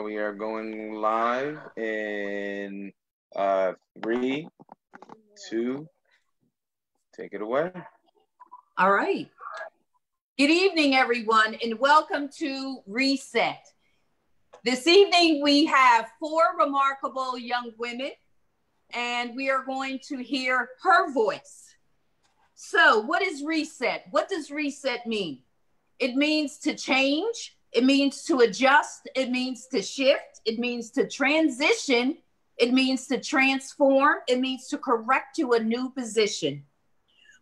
we are going live in 3, 2, take it away. All right. Good evening, everyone, and welcome to Reset. This evening, we have 4 remarkable young women, and we are going to hear her voice. So what is reset? What does reset mean? It means to change. It means to adjust. It means to shift. It means to transition. It means to transform. It means to correct to a new position.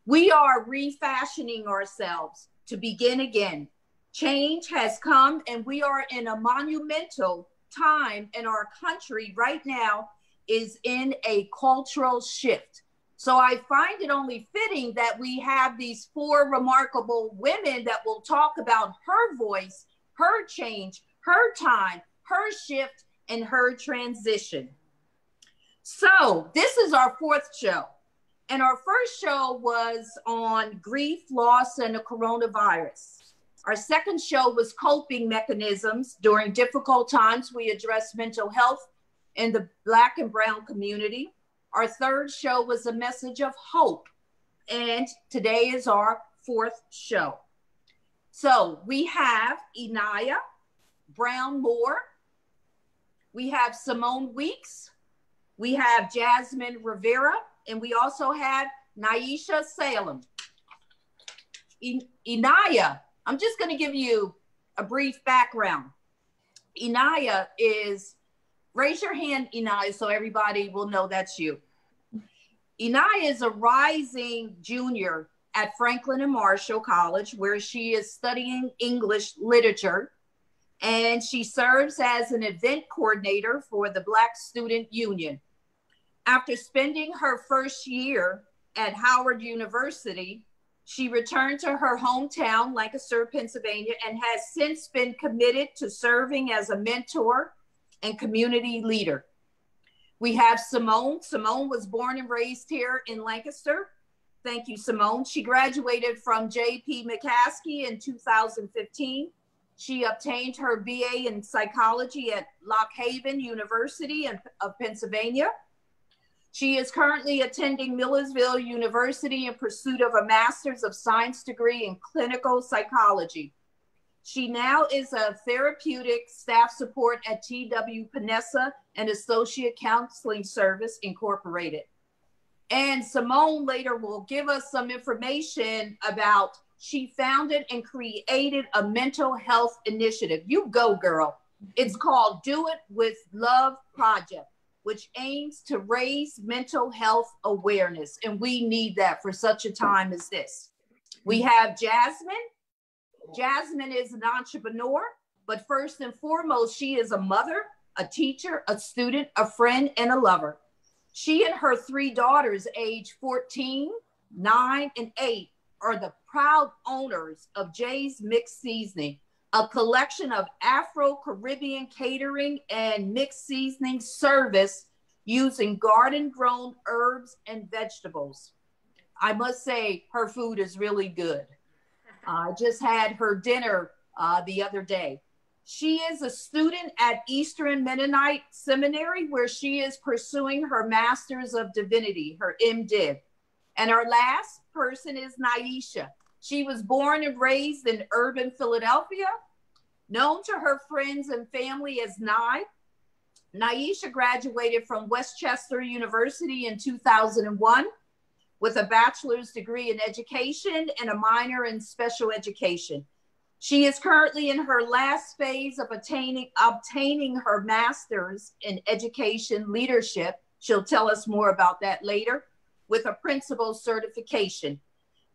We are refashioning ourselves to begin again. Change has come, and we are in a monumental time in our country right now is in a cultural shift. So I find it only fitting that we have these 4 remarkable women that will talk about her voice, her change, her time, her shift, and her transition. So this is our 4th show. And our first show was on grief, loss, and the coronavirus. Our second show was coping mechanisms during difficult times. We addressed mental health in the Black and Brown community. Our third show was a message of hope. And today is our 4th show. So we have Inaya Brown Moore. We have Simone Weeks. We have Jasmine Rivera. And we also have Naisha Salem. Inaya, I'm just going to give you a brief background. Inaya is, raise your hand, Inaya, so everybody will know that's you. Inaya is a rising junior at Franklin and Marshall College, where she is studying English literature. And she serves as an event coordinator for the Black Student Union. After spending her first year at Howard University, she returned to her hometown, Lancaster, Pennsylvania, and has since been committed to serving as a mentor and community leader. We have Simone. Simone was born and raised here in Lancaster. Thank you, Simone. She graduated from J.P. McCaskey in 2015. She obtained her BA in psychology at Lock Haven University of Pennsylvania. She is currently attending Millersville University in pursuit of a Master's of Science degree in clinical psychology. She now is a therapeutic staff support at T.W. Panessa and Associate Counseling Service Incorporated. And Simone later will give us some information about she founded and created a mental health initiative. You go, girl. It's called Do It With Love Project, which aims to raise mental health awareness. And we need that for such a time as this. We have Jasmine. Jasmine is an entrepreneur, but first and foremost, she is a mother, a teacher, a student, a friend, and a lover. She and her 3 daughters, age 14, 9, and 8, are the proud owners of Jay's Mixed Seasoning, a collection of Afro-Caribbean catering and mixed seasoning service using garden-grown herbs and vegetables. I must say her food is really good. I just had her dinner the other day. She is a student at Eastern Mennonite Seminary, where she is pursuing her Master's of Divinity, her MDiv. And our last person is Naisha. She was born and raised in urban Philadelphia, known to her friends and family as Nye. Naisha graduated from Westchester University in 2001 with a bachelor's degree in education and a minor in special education. She is currently in her last phase of obtaining her master's in education leadership. She'll tell us more about that later, with a principal certification.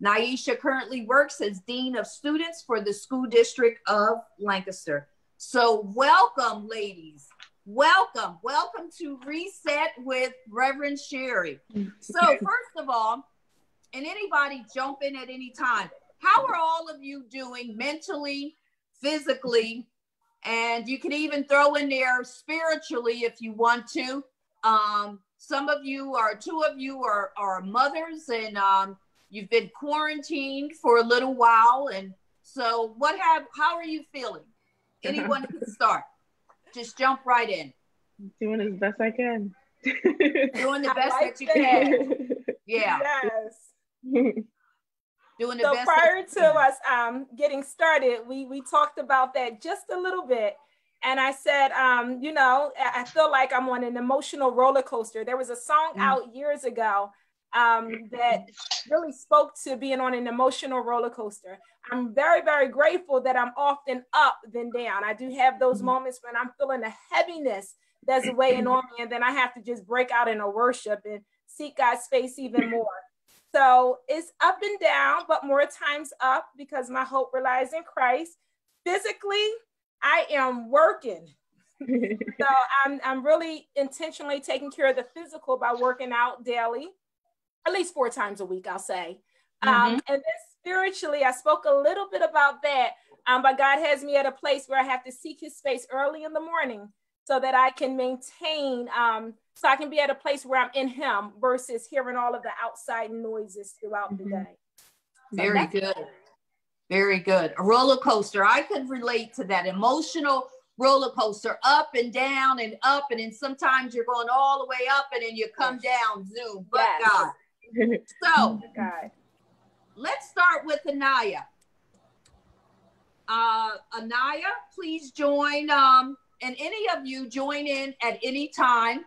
Naisha currently works as Dean of Students for the School District of Lancaster. So welcome, ladies. Welcome. Welcome to Reset with Reverend Sherry. So first of all, and anybody jump in at any time, how are all of you doing mentally, physically, and you can even throw in there spiritually if you want to. Some of you are, 2 of you are mothers, and you've been quarantined for a little while. And so how are you feeling? Anyone can start. Just jump right in. Doing as best I can. Doing the best that you can. Yeah. Yes. Doing the So best. prior to us getting started, we talked about that just a little bit. And I said, you know, I feel like I'm on an emotional roller coaster. There was a song out years ago that really spoke to being on an emotional roller coaster. I'm very, very grateful that I'm often up than down. I do have those moments when I'm feeling a heaviness that's weighing on me, and then I have to just break out in a worship and seek God's face even more. So it's up and down, but more times up because my hope relies in Christ. Physically, I am working. So I'm really intentionally taking care of the physical by working out daily, at least 4 times a week, I'll say. And then spiritually, I spoke a little bit about that, but God has me at a place where I have to seek his face early in the morning so that I can maintain, so I can be at a place where I'm in him versus hearing all of the outside noises throughout the day. So very good. Very good. A roller coaster. I could relate to that emotional roller coaster, up and down and up. And then sometimes you're going all the way up and then you come down, zoom, but God. So let's start with Anaya. Anaya, please join, and any of you join in at any time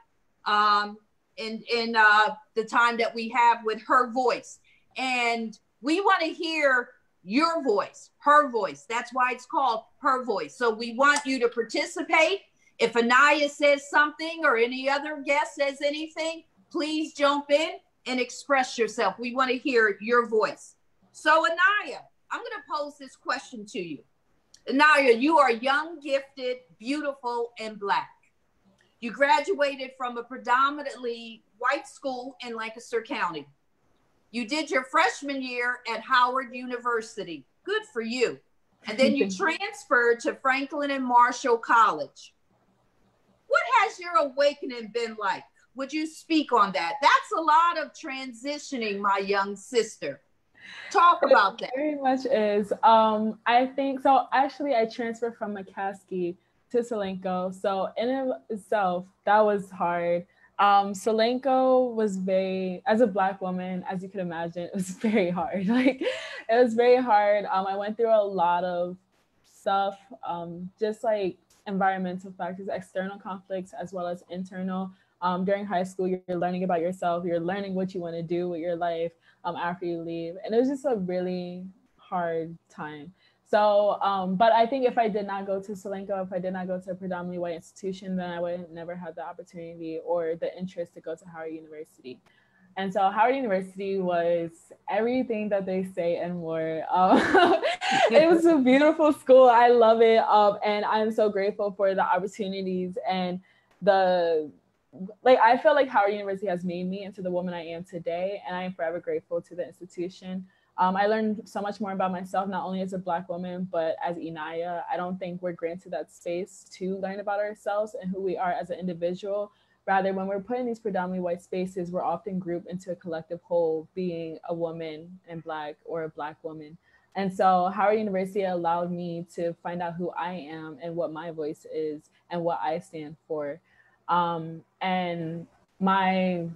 in the time that we have with her voice. And we want to hear your voice, her voice. That's why it's called Her Voice. So we want you to participate. If Anaya says something or any other guest says anything, please jump in and express yourself. We want to hear your voice. So Anaya, I'm going to pose this question to you. Anaya, you are young, gifted, beautiful, and Black. You graduated from a predominantly white school in Lancaster County. You did your freshman year at Howard University. Good for you. And then you transferred to Franklin and Marshall College. What has your awakening been like? Would you speak on that? That's a lot of transitioning, my young sister. Talk about that. It very much is. I think so. Actually, I transferred from McCaskey to Solanco. So in and of itself, that was hard. Solanco was very, as a Black woman, as you can imagine, it was very hard. Like, it was very hard. I went through a lot of stuff, just like environmental factors, external conflicts, as well as internal. During high school, you're learning about yourself. You're learning what you want to do with your life after you leave. And it was just a really hard time. So, but I think if I did not go to Solanco, if I did not go to a predominantly white institution, then I would have never had the opportunity or the interest to go to Howard University. And so Howard University was everything that they say and more. It was a beautiful school. I love it. And I'm so grateful for the opportunities and I feel like Howard University has made me into the woman I am today. And I am forever grateful to the institution. I learned so much more about myself, not only as a Black woman, but as Inaya. I don't think we're granted that space to learn about ourselves and who we are as an individual. Rather, when we're put in these predominantly white spaces, we're often grouped into a collective whole, being a woman and Black or a Black woman. And so Howard University allowed me to find out who I am and what my voice is and what I stand for. And my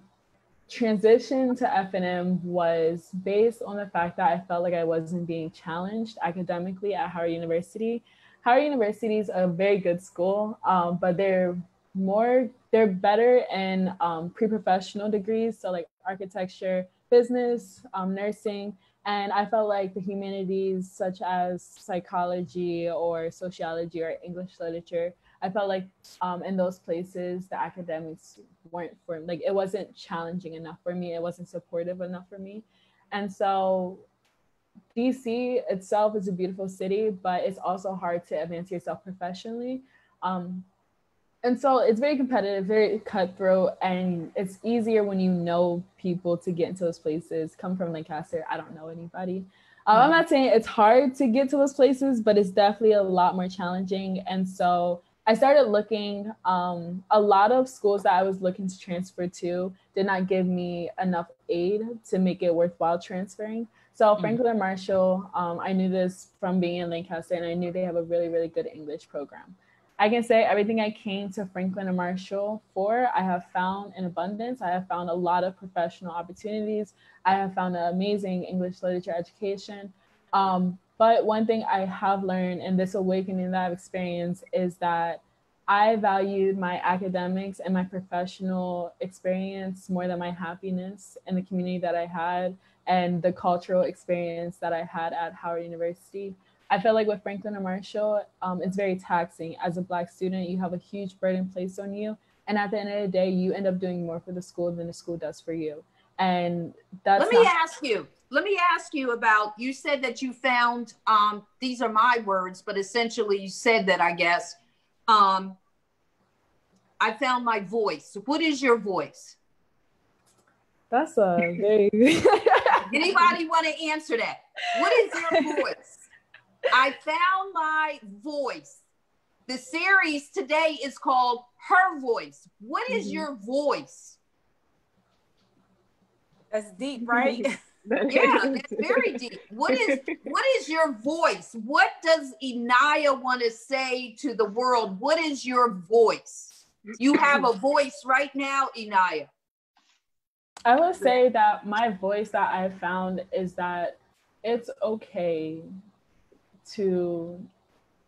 transition to FNM was based on the fact that I felt like I wasn't being challenged academically at Howard University. Howard University is a very good school, but they're better in pre-professional degrees, so like architecture, business, nursing. And I felt like the humanities, such as psychology or sociology or English literature, I felt like in those places, the academics weren't for me. Like, it wasn't challenging enough for me. It wasn't supportive enough for me. And so DC itself is a beautiful city, but it's also hard to advance yourself professionally. And so it's very competitive, very cutthroat, and it's easier when you know people to get into those places. Come from Lancaster, I don't know anybody. I'm not saying it's hard to get to those places, but it's definitely a lot more challenging. And so I started looking, a lot of schools that I was looking to transfer to did not give me enough aid to make it worthwhile transferring. So Franklin and Marshall, I knew this from being in Lancaster, and I knew they have a really, really good English program. I can say everything I came to Franklin and Marshall for, I have found in abundance. I have found a lot of professional opportunities. I have found an amazing English literature education. But one thing I have learned in this awakening that I've experienced is that I valued my academics and my professional experience more than my happiness in the community that I had and the cultural experience that I had at Howard University. I feel like with Franklin and Marshall, it's very taxing. As a Black student, you have a huge burden placed on you. And at the end of the day, you end up doing more for the school than the school does for you. And that's let me ask you about, you said that you found, these are my words, but essentially you said that, I guess, I found my voice. What is your voice? That's a very... Anybody want to answer that? What is your voice? I found my voice. The series today is called Her Voice. What is your voice? That's deep, right? Yeah, that's very deep. What is your voice? What does Inaya want to say to the world? What is your voice? You have a voice right now, Inaya. I would say that my voice that I found is that it's okay to,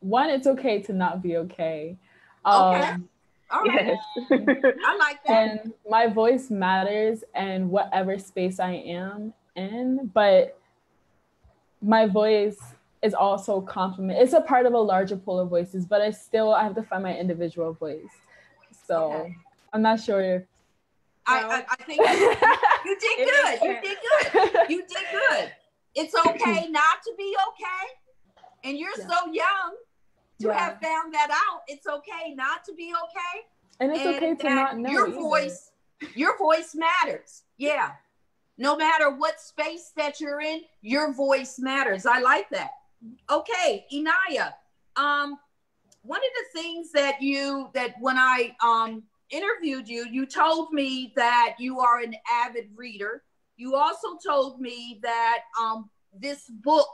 one, it's okay to not be okay. Okay. All right. Yes. I like that. And my voice matters in whatever space I am in, but my voice is also complement. It's a part of a larger pool of voices, but I have to find my individual voice. So okay. I'm not sure if I think you did good. You did good. You did good. It's okay not to be okay. And you're so young to have found that out. It's okay not to be okay. And it's okay to not know. Your voice matters. Yeah. No matter what space that you're in, your voice matters. I like that. Okay, Inaya. One of the things that when I interviewed you, you told me that you are an avid reader. You also told me that this book,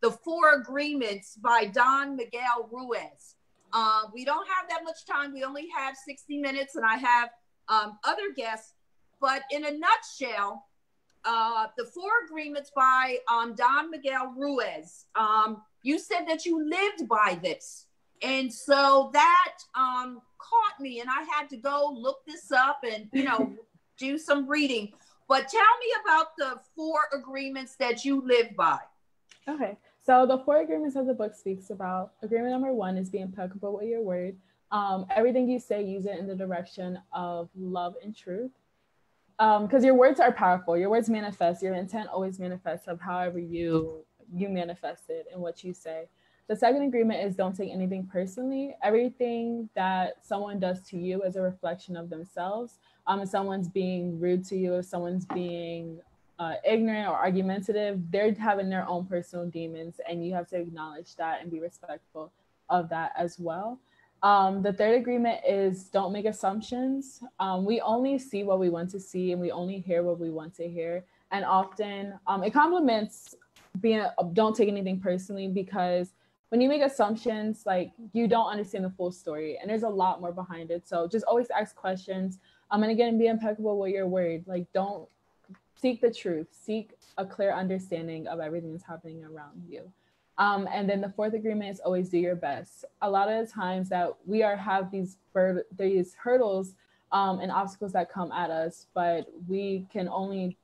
The Four Agreements by Don Miguel Ruiz. We don't have that much time. We only have 60 minutes and I have other guests, but in a nutshell, The Four Agreements by Don Miguel Ruiz, you said that you lived by this. And so that caught me and I had to go look this up and, do some reading. But tell me about the four agreements that you live by. Okay. So the four agreements that the book speaks about, agreement number 1 is be impeccable with your word. Everything you say, use it in the direction of love and truth. Because your words are powerful. Your words manifest. Your intent always manifests of however you manifest it in what you say. The second agreement is don't take anything personally. Everything that someone does to you is a reflection of themselves. If someone's being rude to you, if someone's being ignorant or argumentative, they're having their own personal demons, and you have to acknowledge that and be respectful of that as well. The third agreement is don't make assumptions. We only see what we want to see, and we only hear what we want to hear. And often it complements being don't take anything personally, because when you make assumptions, like, you don't understand the full story, and there's a lot more behind it. So just always ask questions. And again, be impeccable with your word. Like, don't seek the truth, seek a clear understanding of everything that's happening around you. And then the fourth agreement is always do your best. A lot of the times that we have these hurdles and obstacles that come at us, but we can only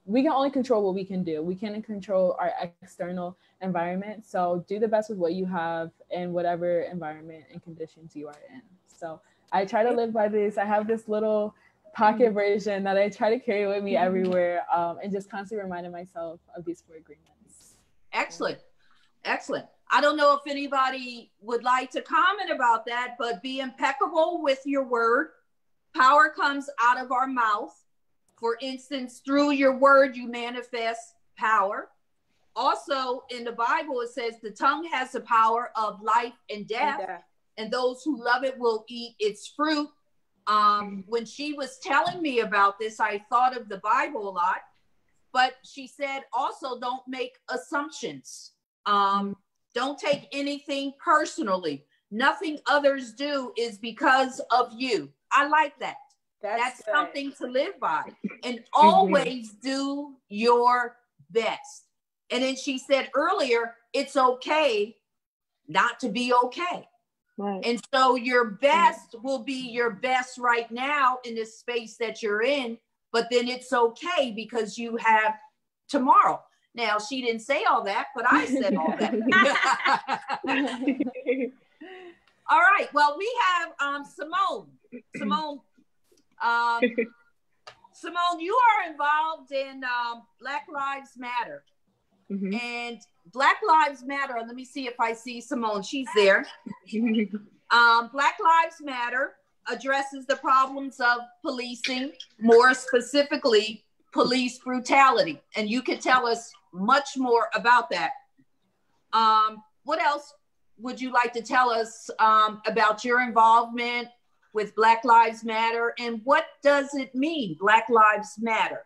control what we can do. We can't control our external environment. So do the best with what you have in whatever environment and conditions you are in. So I try to live by this. I have this little pocket version that I try to carry with me everywhere, and just constantly reminding myself of these four agreements. Excellent. Excellent. I don't know if anybody would like to comment about that, but be impeccable with your word. Power comes out of our mouth. For instance, through your word, you manifest power. Also, in the Bible, it says the tongue has the power of life and death, and those who love it will eat its fruit. When she was telling me about this, I thought of the Bible a lot, but she said also don't make assumptions. Don't take anything personally. nothing others do is because of you. I like that. That's something to live by. And always do your best. And then she said earlier, it's okay not to be okay. Right. And so your best will be your best right now in this space that you're in, but then it's okay because you have tomorrow. Now, she didn't say all that, but I said all that. All right. Well, we have Simone. Simone, you are involved in Black Lives Matter. And Black Lives Matter, let me see if I see Simone. She's there. Black Lives Matter addresses the problems of policing, more specifically, police brutality. And you can tell us much more about that. What else would you like to tell us about your involvement with Black Lives Matter, and what does it mean, Black Lives Matter?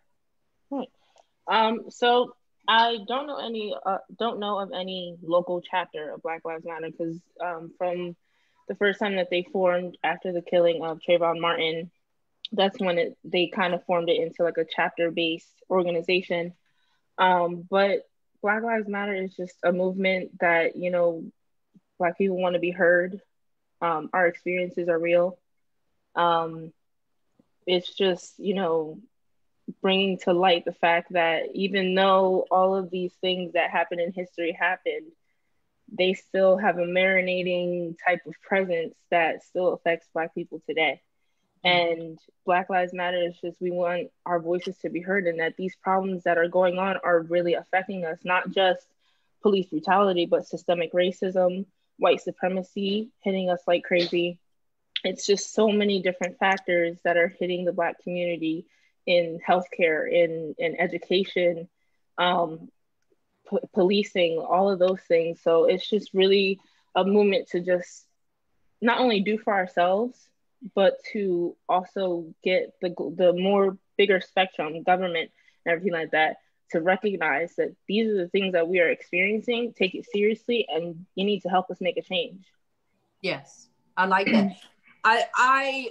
So I don't know of any local chapter of Black Lives Matter, because from the first time that they formed after the killing of Trayvon Martin, that's when they kind of formed it into like a chapter-based organization. But Black Lives Matter is just a movement that, you know, Black people want to be heard. Our experiences are real. It's just, you know, bringing to light the fact that even though all of these things that happened in history happened, they still have a marinating type of presence that still affects Black people today. And Black Lives Matter is just, we want our voices to be heard, and that these problems that are going on are really affecting us, not just police brutality, but systemic racism, white supremacy hitting us like crazy. It's just so many different factors that are hitting the Black community in healthcare, in education, policing, all of those things. So it's just really a movement to just not only do for ourselves, but to also get the more bigger spectrum, government and everything like that, to recognize that these are the things that we are experiencing, take it seriously, and you need to help us make a change. Yes, I like that. I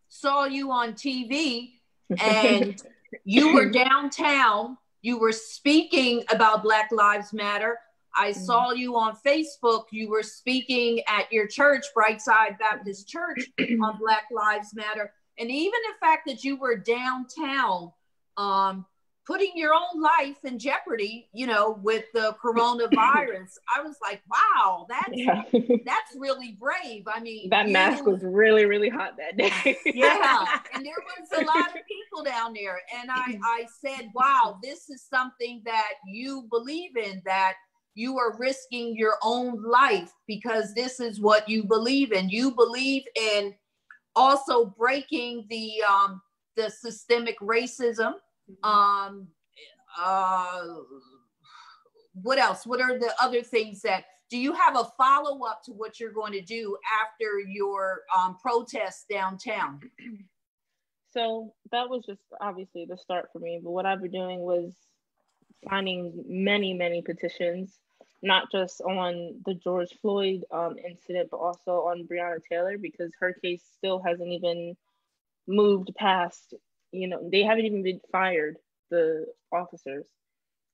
saw you on TV and you were downtown. You were speaking about Black Lives Matter. I saw you on Facebook. You were speaking at your church, Brightside Baptist Church, on Black Lives Matter. And even the fact that you were downtown, putting your own life in jeopardy, you know, with the coronavirus. I was like, wow, that's really brave. I mean, that mask was really, really hot that day. Yeah. And there was a lot of people down there. And I said, wow, this is something that you believe in, that you are risking your own life because this is what you believe in. You believe in also breaking the systemic racism. What else? What are the other things that, do you have a follow-up to what you're going to do after your protest downtown? So that was just obviously the start for me, but what I've been doing was signing many, many petitions, not just on the George Floyd incident, but also on Breonna Taylor, because her case still hasn't even moved past, you know, they haven't even been fired, the officers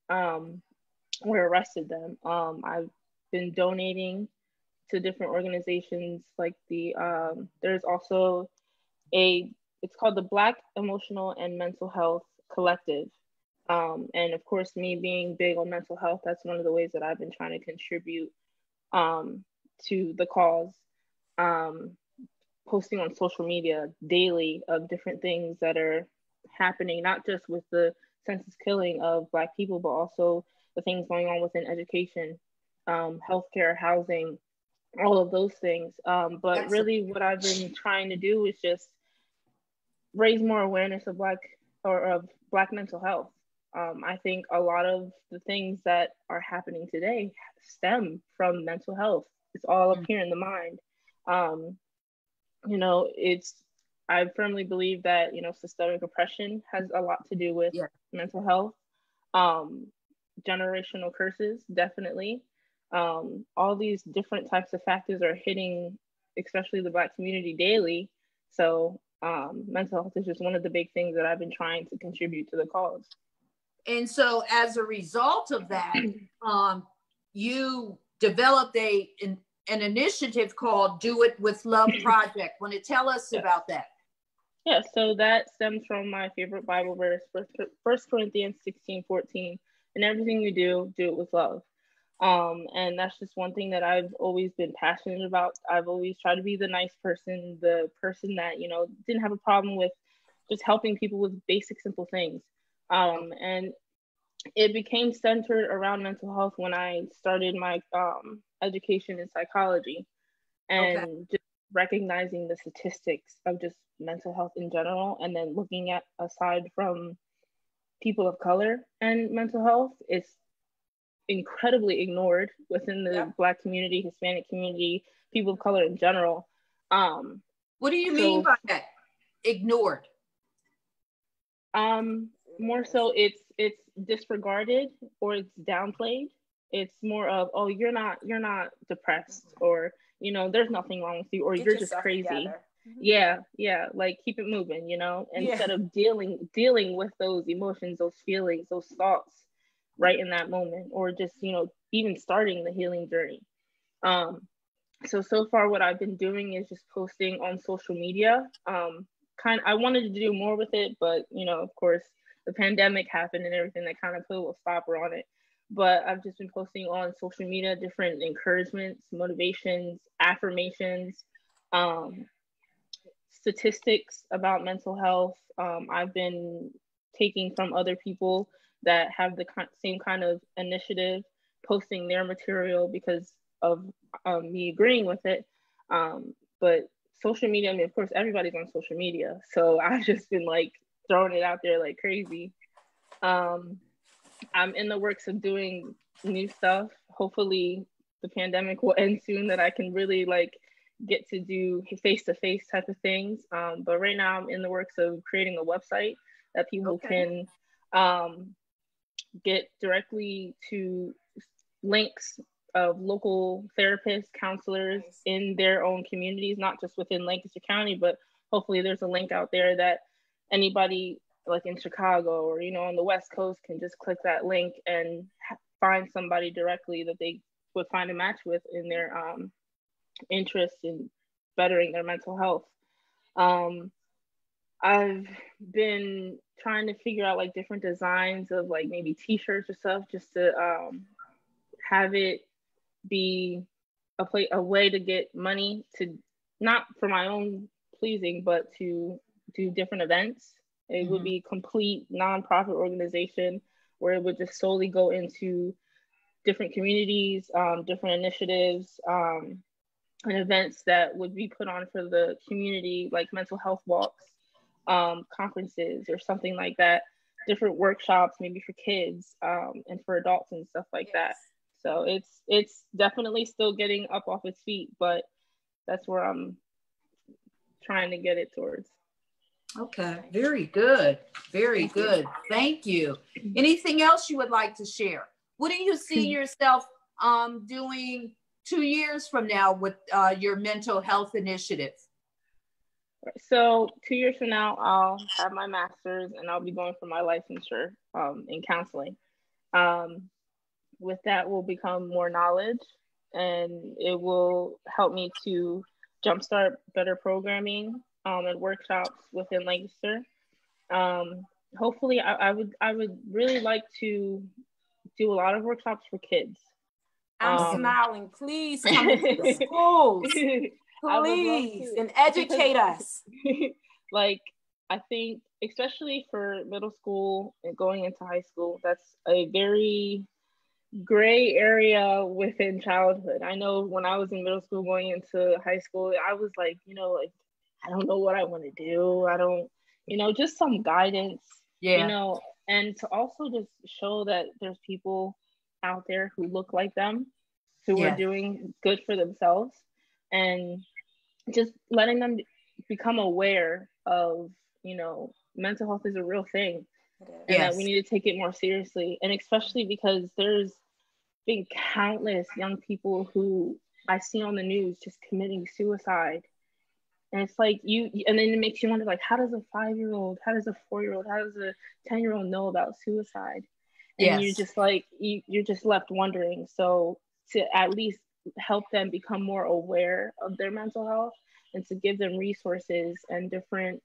who arrested them. I've been donating to different organizations, like there's also it's called the Black Emotional and Mental Health Collective. And of course, me being big on mental health, that's one of the ways that I've been trying to contribute to the cause. Posting on social media daily of different things that are happening, not just with the senseless killing of Black people, but also the things going on within education, healthcare, housing, all of those things. But really what I've been trying to do is just raise more awareness of Black mental health. I think a lot of the things that are happening today stem from mental health. It's all up here in the mind. You know, I firmly believe that, you know, systemic oppression has a lot to do with mental health. Generational curses, definitely. All these different types of factors are hitting, especially the Black community daily. So mental health is just one of the big things that I've been trying to contribute to the cause. And so as a result of that, you developed an initiative called Do It With Love Project. Want to tell us about that? Yeah, so that stems from my favorite Bible verse, 1 Corinthians 16:14. And everything we do it with love. And that's just one thing that I've always been passionate about. I've always tried to be the nice person, the person that, you know, didn't have a problem with just helping people with basic, simple things. And it became centered around mental health when I started my education in psychology, and just recognizing the statistics of just mental health in general, and then looking at, aside from people of color and mental health, it's incredibly ignored within the Black community, Hispanic community, people of color in general. What do you mean by that? Ignored? More so it's disregarded, or it's downplayed. It's more of, oh, you're not depressed, or, you know, there's nothing wrong with you, or you're just crazy. Yeah, like, keep it moving, you know, instead of dealing with those emotions, those feelings, those thoughts right in that moment, or just, you know, even starting the healing journey. So far what I've been doing is just posting on social media. I wanted to do more with it, but, you know, of course the pandemic happened and everything that kind of put a stopper on it. But I've just been posting on social media different encouragements, motivations, affirmations, statistics about mental health. I've been taking from other people that have the same kind of initiative, posting their material because of me agreeing with it. But social media, I mean, of course, everybody's on social media. So I've just been like throwing it out there like crazy. I'm in the works of doing new stuff. Hopefully the pandemic will end soon, that I can really like get to do face-to-face type of things. But right now I'm in the works of creating a website that people can get directly to links of local therapists, counselors in their own communities, not just within Lancaster County, but hopefully there's a link out there that anybody like in Chicago or, you know, on the West Coast can just click that link and find somebody directly that they would find a match with in their interest in bettering their mental health. I've been trying to figure out like different designs of like maybe t-shirts or stuff, just to have it be a way to get money, to not for my own pleasing, but to do different events. It would be a complete nonprofit organization where it would just solely go into different communities, different initiatives, and events that would be put on for the community, like mental health walks, conferences or something like that, different workshops, maybe for kids and for adults and stuff like that. So it's definitely still getting up off its feet, but that's where I'm trying to get it towards. Okay, very good. Very good. Thank you. Anything else you would like to share? What do you see yourself doing 2 years from now with your mental health initiative? So 2 years from now, I'll have my master's and I'll be going for my licensure in counseling. With that will become more knowledge, and it will help me to jumpstart better programming and workshops within Lancaster. Hopefully, I would really like to do a lot of workshops for kids. I'm smiling. Please come to the schools, please, and educate us. Like, I think, especially for middle school and going into high school, that's a very gray area within childhood. I know when I was in middle school going into high school, I was like, you know, like, I don't know what I want to do. I don't, you know, just some guidance, you know, and to also just show that there's people out there who look like them, who are doing good for themselves, and just letting them become aware of, you know, mental health is a real thing, and that we need to take it more seriously. And especially because there's been countless young people who I see on the news just committing suicide. And it's like and then it makes you wonder, like, how does a 5-year-old, how does a 4-year-old, how does a 10-year-old know about suicide? And you're just like, you're just left wondering. So to at least help them become more aware of their mental health and to give them resources and different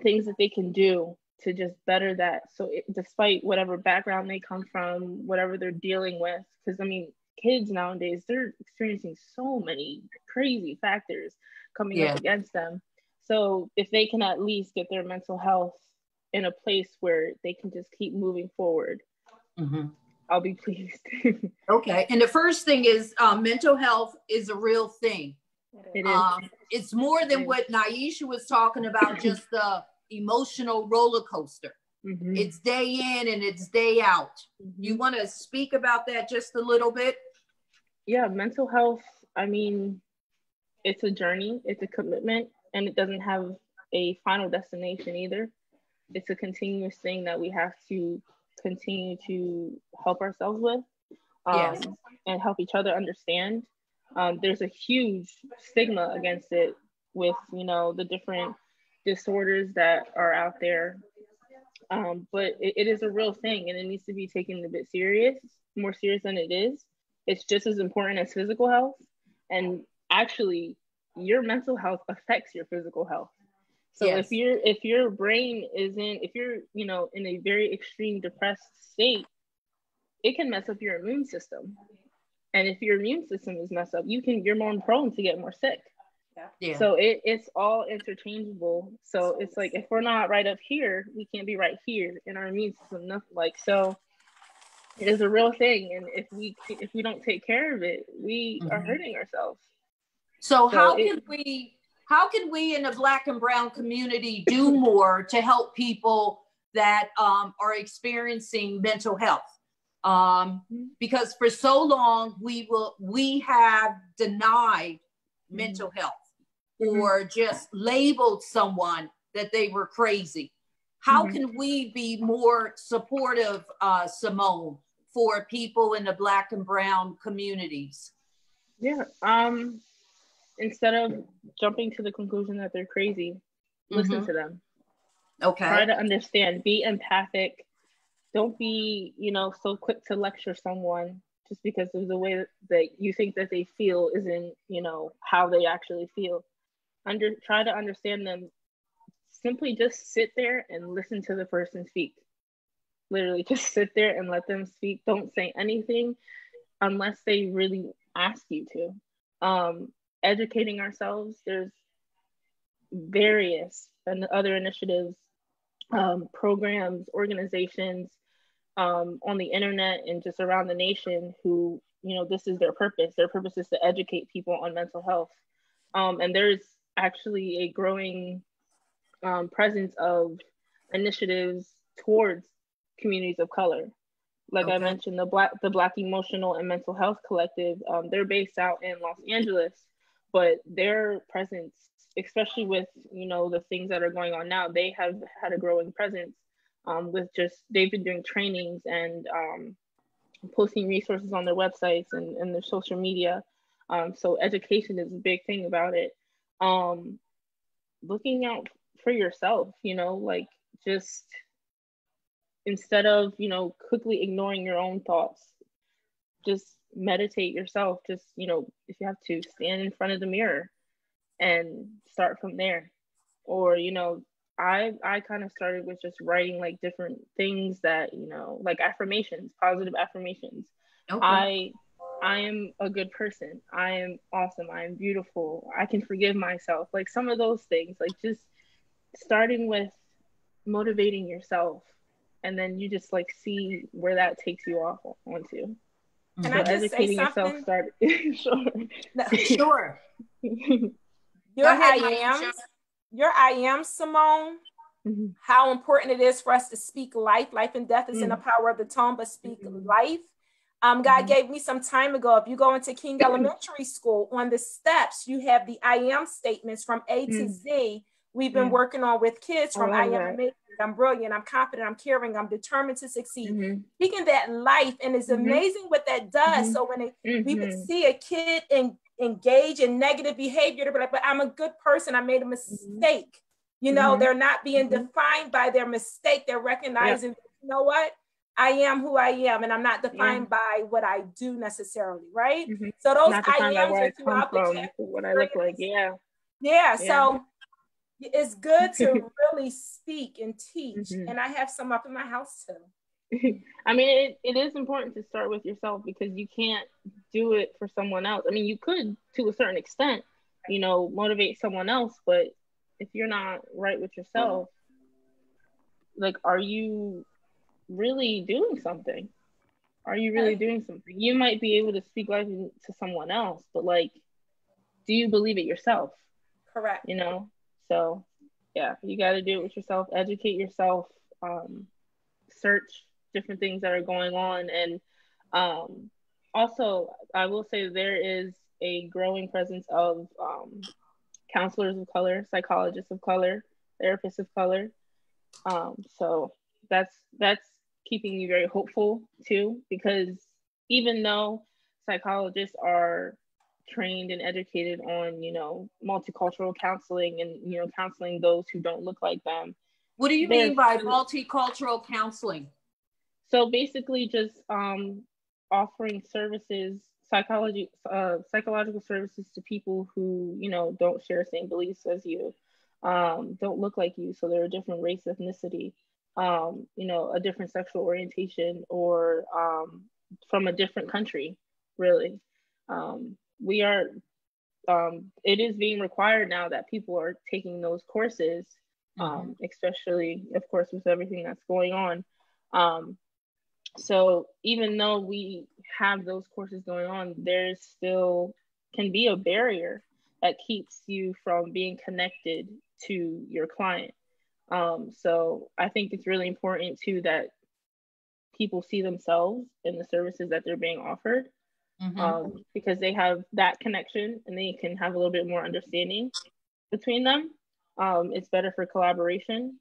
things that they can do to just better that. So despite whatever background they come from, whatever they're dealing with, because I mean, kids nowadays, they're experiencing so many crazy factors coming up against them. So if they can at least get their mental health in a place where they can just keep moving forward, I'll be pleased. Okay. And the first thing is mental health is a real thing. It is. It's more than what Naisha was talking about, just the emotional roller coaster. It's day in and it's day out. You want to speak about that just a little bit? Yeah, mental health, I mean, it's a journey, it's a commitment, and it doesn't have a final destination either. It's a continuous thing that we have to continue to help ourselves with, and help each other understand. There's a huge stigma against it with, you know, the different disorders that are out there. But it is a real thing, and it needs to be taken a bit serious, more serious than it is. It's just as important as physical health. And actually, your mental health affects your physical health. So if your brain if you're, you know, in a very extreme depressed state, it can mess up your immune system. And if your immune system is messed up, you're more prone to get more sick. So it's all interchangeable. So it's like, if we're not right up here, we can't be right here in our immune system. Nothing like, so it is a real thing. And if we don't take care of it, we are hurting ourselves. So how can we in the Black and Brown community do more to help people that are experiencing mental health? Because for so long we have denied mental health or just labeled someone that they were crazy. How can we be more supportive, Simone, for people in the Black and Brown communities? Instead of jumping to the conclusion that they're crazy, listen to them. Okay. Try to understand, be empathic. Don't be, you know, so quick to lecture someone just because of the way that you think that they feel isn't, you know, how they actually feel. Try to understand them. Simply just sit there and listen to the person speak. Literally just sit there and let them speak. Don't say anything unless they really ask you to. Educating ourselves. There's various and other initiatives, programs, organizations on the internet and just around the nation who, you know, this is their purpose. Their purpose is to educate people on mental health. And there's actually a growing presence of initiatives towards communities of color. Like I mentioned, the Black Emotional and Mental Health Collective, they're based out in Los Angeles, but their presence, especially with, you know, the things that are going on now, they have had a growing presence with they've been doing trainings and posting resources on their websites and their social media. So education is a big thing about it. Looking out for yourself, you know, like just instead of, you know, quickly ignoring your own thoughts, just meditate yourself. Just, you know, if you have to, stand in front of the mirror and start from there. Or, you know, I kind of started with just writing like different things that, you know, like affirmations, positive affirmations. I am a good person. I am awesome. I am beautiful. I can forgive myself. Like some of those things, like just starting with motivating yourself, and then you just like see where that takes you off onto. Can so I just educating say something? yourself started. Sure. No, sure. Your I am, Simone. How important it is for us to speak life. Life and death is in the power of the tongue, but speak life. God gave me some time ago. If you go into King Elementary School, on the steps, you have the I am statements from A to Z we've been working on with kids, from I am that. amazing, I'm brilliant, I'm confident, I'm caring, I'm determined to succeed. Mm-hmm. Speaking that life, and it's amazing what that does. So when we would see a kid engage in negative behavior, to be like, but I'm a good person, I made a mistake. You know, they're not being defined by their mistake. They're recognizing, you know what? I am who I am, and I'm not defined by what I do necessarily, right? So those I ams are throughout the what I look like. So it's good to really speak and teach, and I have some up in my house too. I mean, it is important to start with yourself, because you can't do it for someone else. I mean, you could to a certain extent, you know, motivate someone else, but if you're not right with yourself, like, are you really doing something? Are you really doing something? You might be able to speak life to someone else, but like, do you believe it yourself? Correct. You know? So yeah, you got to do it with yourself, educate yourself, search different things that are going on. And also, I will say there is a growing presence of counselors of color, psychologists of color, therapists of color. So that's keeping me very hopeful too, because even though psychologists are trained and educated on, you know, multicultural counseling and, you know, counseling those who don't look like them. What do you mean by multicultural counseling? So basically just offering services, psychological services to people who, you know, don't share the same beliefs as you, don't look like you, so they're a different race, ethnicity, you know, a different sexual orientation, or from a different country, really. We are, it is being required now that people are taking those courses, especially, of course, with everything that's going on. So even though we have those courses going on, there's still can be a barrier that keeps you from being connected to your client. So I think it's really important too that people see themselves in the services that they're being offered, because they have that connection and they can have a little bit more understanding between them. It's better for collaboration,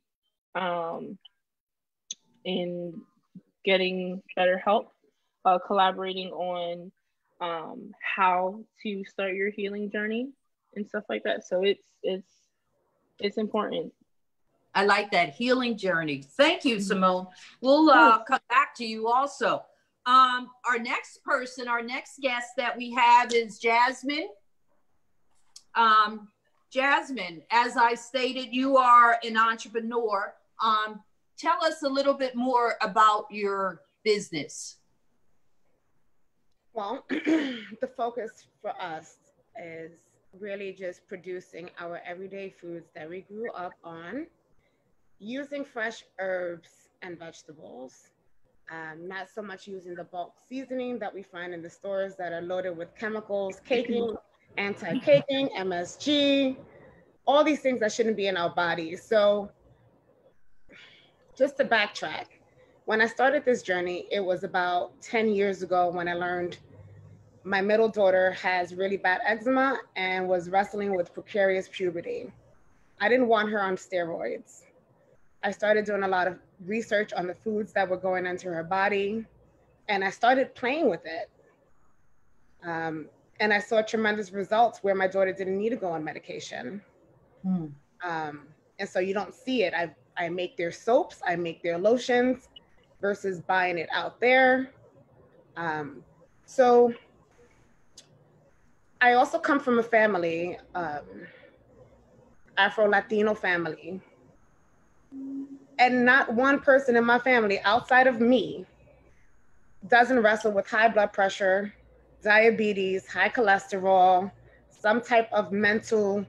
in getting better help, collaborating on how to start your healing journey and stuff like that. So it's important. I like that healing journey. Thank you, Simone. We'll come back to you also. Our next guest that we have is Jasmine. Jasmine, as I stated, you are an entrepreneur. Tell us a little bit more about your business. Well, the focus for us is really just producing our everyday foods that we grew up on, using fresh herbs and vegetables, not so much using the bulk seasoning that we find in the stores that are loaded with chemicals, caking, anti-caking, MSG, all these things that shouldn't be in our bodies. So just to backtrack, when I started this journey, it was about 10 years ago when I learned my middle daughter has really bad eczema and was wrestling with precarious puberty. I didn't want her on steroids. I started doing a lot of research on the foods that were going into her body, and I started playing with it. And I saw tremendous results where my daughter didn't need to go on medication. And so you don't see it. I make their soaps, I make their lotions versus buying it out there. So I also come from a family, Afro-Latino family. And not one person in my family outside of me doesn't wrestle with high blood pressure, diabetes, high cholesterol, some type of mental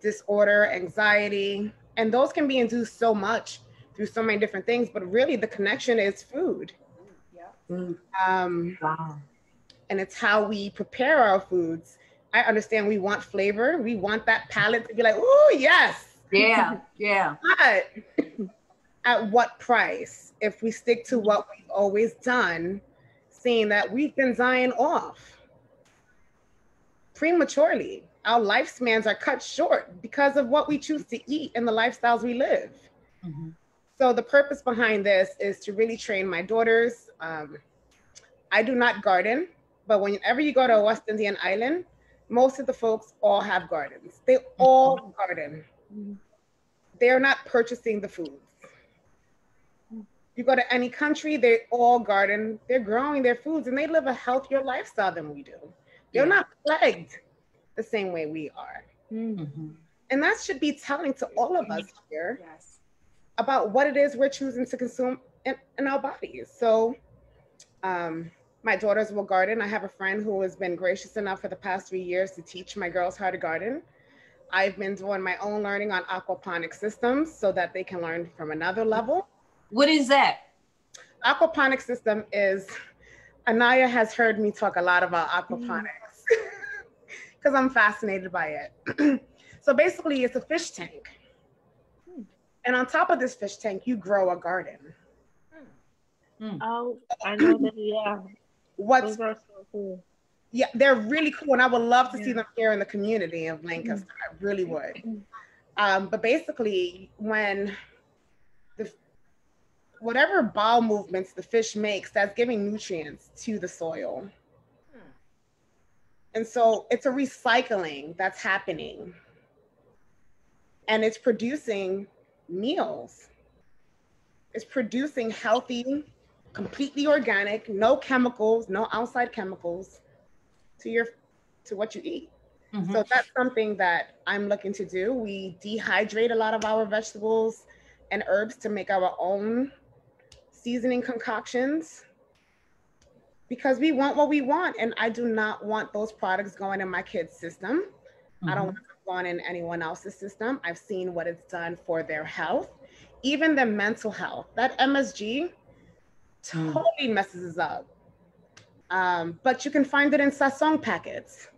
disorder, anxiety. And those can be induced so much through so many different things, but really the connection is food. And it's how we prepare our foods. I understand we want flavor. We want that palate to be like, oh, yes. Yeah. But at what price? If we stick to what we've always done, seeing that we've been dying off prematurely. our lifespans are cut short because of what we choose to eat and the lifestyles we live. Mm-hmm. So the purpose behind this is to really train my daughters. I do not garden, but whenever you go to a West Indian island, most of the folks all have gardens. They all garden. They're not purchasing the foods. You go to any country, they all garden. They're growing their foods and they live a healthier lifestyle than we do. They're not plagued the same way we are. Mm-hmm. And that should be telling to all of us here Yes. about what it is we're choosing to consume in our bodies. So my daughters will garden. I have a friend who has been gracious enough for the past 3 years to teach my girls how to garden. I've been doing my own learning on aquaponic systems so that they can learn from another level. What is that? Aquaponic system is, Anaya has heard me talk a lot about aquaponics because I'm fascinated by it. So basically it's a fish tank. And on top of this fish tank, you grow a garden. Oh, I know that, yeah. What's Those are so cool. Yeah, they're really cool. And I would love to see them here in the community of Lancaster. I really would. But basically, when whatever bowel movements the fish makes, that's giving nutrients to the soil. And so it's a recycling that's happening. And it's producing meals. It's producing healthy, completely organic, no chemicals, no outside chemicals to what you eat. Mm-hmm. So that's something that I'm looking to do. We dehydrate a lot of our vegetables and herbs to make our own seasoning concoctions because we want what we want. And I do not want those products going in my kids' system. Mm-hmm. I don't want them going in anyone else's system. I've seen what it's done for their health, even their mental health. That MSG totally messes us up. But you can find it in sasong packets.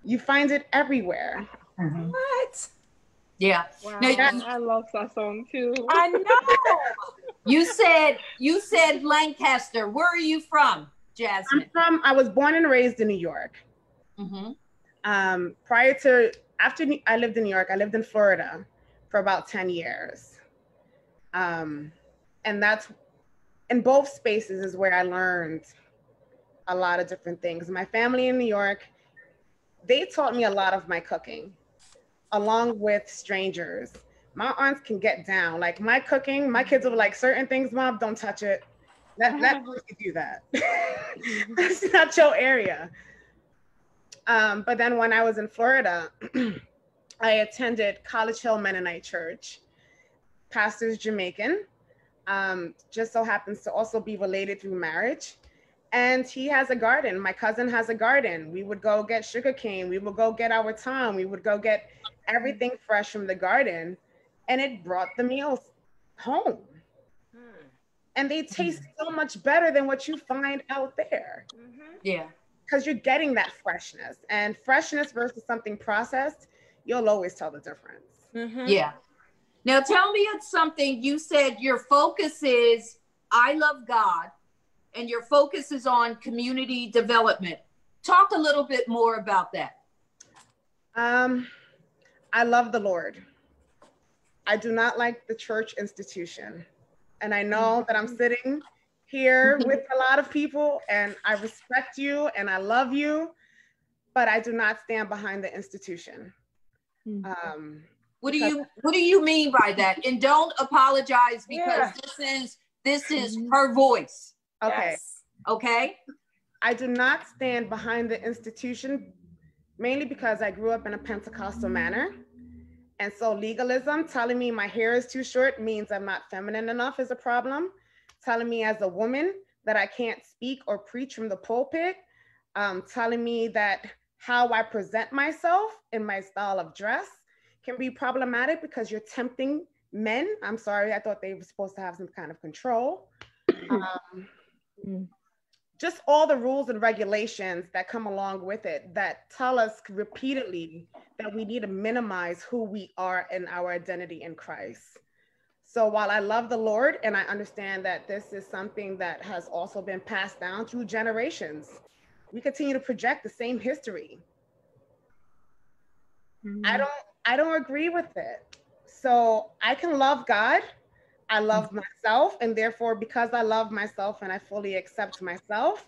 You find it everywhere. Mm-hmm. What? Yeah. Wow, Now, I love that song too. I know. you said Lancaster. Where are you from, Jasmine? I was born and raised in New York. Mm-hmm. After I lived in New York, I lived in Florida for about 10 years. And that's, in both spaces is where I learned a lot of different things. My family in New York, they taught me a lot of my cooking, along with strangers. My aunts can get down. Like my cooking, my kids will be like, certain things, Mom, don't touch it. Let me do that. That's not your area. But then when I was in Florida, I attended College Hill Mennonite Church. Pastor's Jamaican, just so happens to also be related through marriage. And he has a garden. My cousin has a garden. We would go get sugarcane. We would go get our thyme. We would go get everything fresh from the garden. And it brought the meals home. And they taste so much better than what you find out there. Yeah. Because you're getting that freshness. And freshness versus something processed, you'll always tell the difference. Yeah. Now tell me it's something you said your focus is I love God and your focus is on community development. Talk a little bit more about that. I love the Lord. I do not like the church institution. And I know that I'm sitting here with a lot of people and I respect you and I love you, but I do not stand behind the institution. What do you mean by that? And don't apologize because this is her voice. Okay. Yes. Okay. I do not stand behind the institution, mainly because I grew up in a Pentecostal manner. And so legalism, telling me my hair is too short means I'm not feminine enough is a problem. Telling me as a woman that I can't speak or preach from the pulpit. Telling me that how I present myself in my style of dress can be problematic because you're tempting men. I'm sorry, I thought they were supposed to have some kind of control. Just all the rules and regulations that come along with it that tell us repeatedly that we need to minimize who we are and our identity in Christ. So while I love the Lord and I understand that this is something that has also been passed down through generations, we continue to project the same history. I don't agree with it. So I can love God, I love myself, and therefore, because I love myself and I fully accept myself,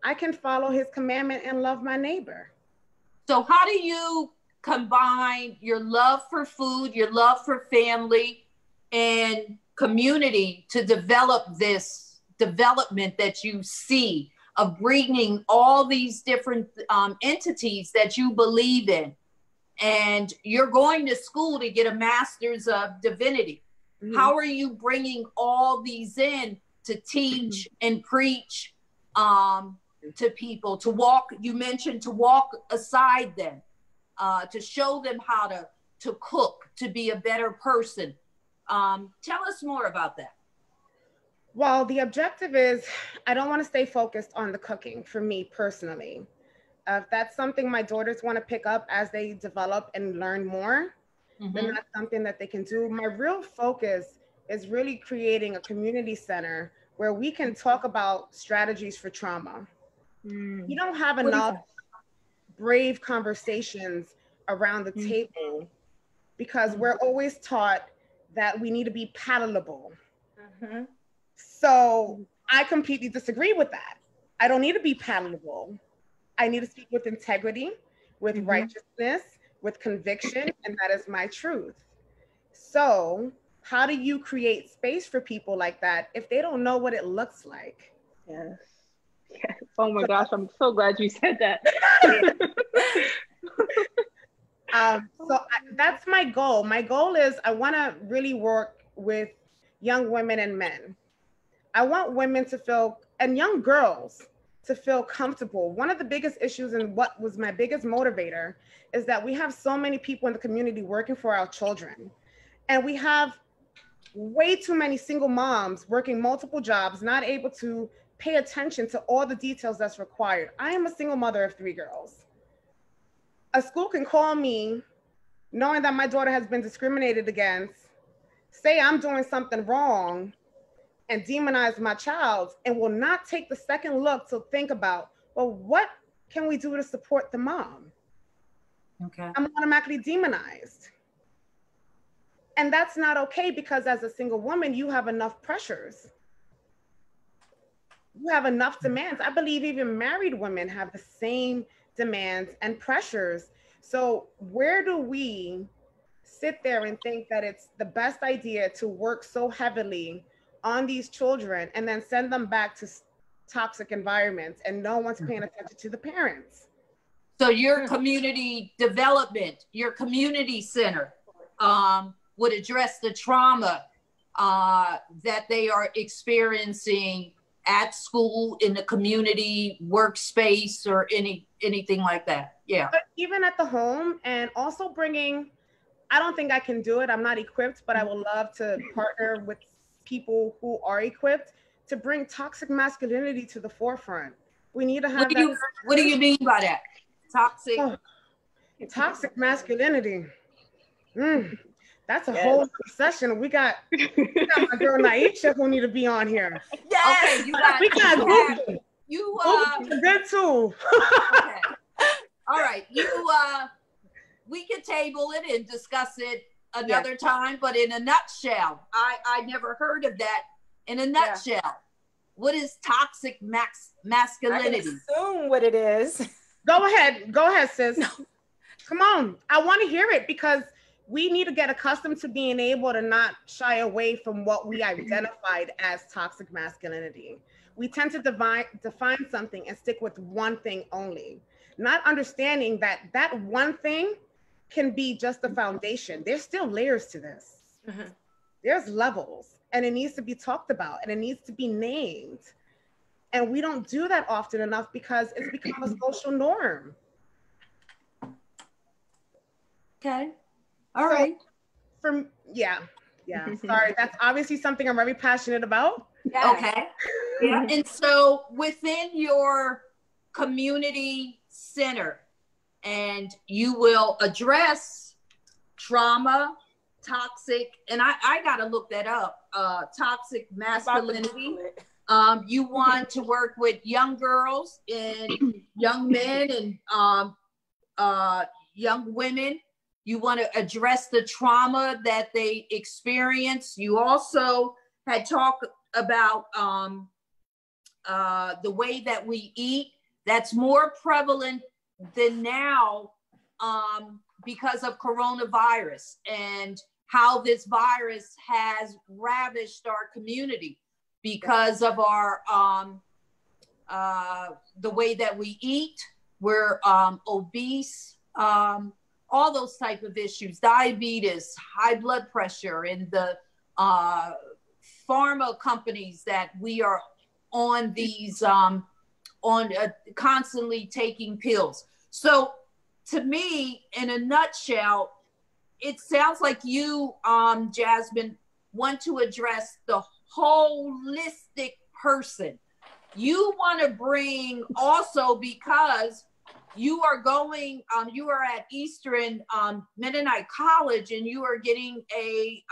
I can follow his commandment and love my neighbor. So how do you combine your love for food, your love for family, and community to develop this development that you see of bringing all these different entities that you believe in? And you're going to school to get a master's of divinity. Mm-hmm. How are you bringing all these in to teach and preach to people, to walk? You mentioned to walk aside them, to show them how to cook, to be a better person. Tell us more about that. Well, the objective is, I don't want to stay focused on the cooking for me personally. If that's something my daughters want to pick up as they develop and learn more, then that's something that they can do. My real focus is really creating a community center where we can talk about strategies for trauma. You don't have enough brave conversations around the table because we're always taught that we need to be palatable. So I completely disagree with that. I don't need to be palatable. I need to speak with integrity, with righteousness, with conviction, and that is my truth. So how do you create space for people like that if they don't know what it looks like? Yes. Oh my gosh, I'm so glad you said that. That's my goal. My goal is I want to really work with young women and men. I want women to feel, and young girls to feel comfortable. One of the biggest issues and what was my biggest motivator is that we have so many people in the community working for our children. And we have way too many single moms working multiple jobs, not able to pay attention to all the details that's required. I am a single mother of 3 girls. A school can call me knowing that my daughter has been discriminated against, say I'm doing something wrong, and demonize my child, and will not take the second look to think about, well, what can we do to support the mom? Okay. I'm automatically demonized. And that's not okay, because as a single woman, you have enough pressures. You have enough demands. I believe even married women have the same demands and pressures. So where do we sit there and think that it's the best idea to work so heavily on these children and then send them back to toxic environments and no one's paying attention to the parents? So your community development, your community center would address the trauma that they are experiencing at school, in the community workspace, or anything like that. Yeah. But even at the home, and also bringing, I don't think I can do it. I'm not equipped, but I would love to partner with people who are equipped to bring toxic masculinity to the forefront. We need to have what do you mean by that? Toxic? Toxic masculinity. That's a whole session. We got my girl Naisha who need to be on here. Yes. Okay, we got Google. Google's a good tool. Okay. All right. We could table it and discuss it another time, but in a nutshell, I never heard of that. In a nutshell, what is toxic masculinity? I can assume what it is. Go ahead, sis. No. Come on. I want to hear it, because we need to get accustomed to being able to not shy away from what we identified as toxic masculinity. We tend to define something and stick with one thing only, not understanding that that one thing can be just the foundation. There's still layers to this. There's levels, and it needs to be talked about, and it needs to be named. And we don't do that often enough because it's become a social norm. Okay. All right. Sorry, that's obviously something I'm very passionate about. Yes. Okay. Yeah. And so within your community center, and you will address trauma, toxic, and I got to look that up, toxic masculinity. You want to work with young girls and young men and young women You want to address the trauma that they experience. You also had talked about the way that we eat. That's more prevalent than now because of coronavirus and how this virus has ravished our community because of our the way that we eat. We're obese, all those type of issues, diabetes, high blood pressure, and the pharma companies that we are on these constantly taking pills. So to me, in a nutshell, it sounds like you, Jasmine, want to address the holistic person. You want to bring also, because you are going, you are at Eastern Mennonite College and you are getting a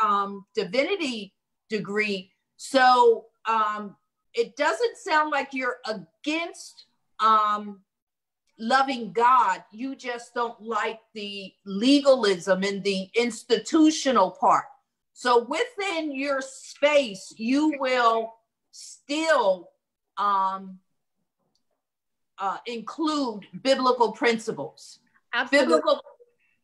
divinity degree. So it doesn't sound like you're against loving God. You just don't like the legalism and the institutional part. So within your space, you will still include biblical principles. Absolutely.